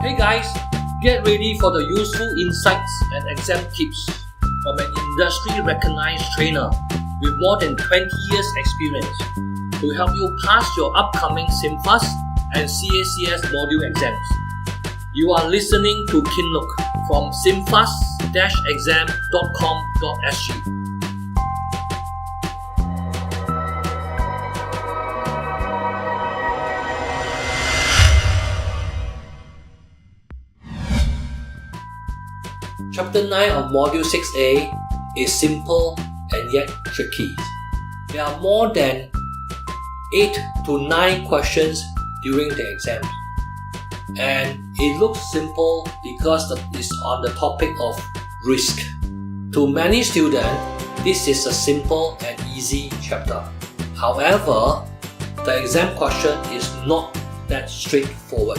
Hey guys, get ready for the useful insights and exam tips from an industry-recognized trainer with more than 20 years experience to help you pass your upcoming CMFAS and CMFAS Module exams. You are listening to Khinloke from CMFAS-exam.com.sg. Chapter 9 of Module 6A is simple and yet tricky. There are more than 8 to 9 questions during the exam. And it looks simple because it's on the topic of risk. To many students, this is a simple and easy chapter. However, the exam question is not that straightforward.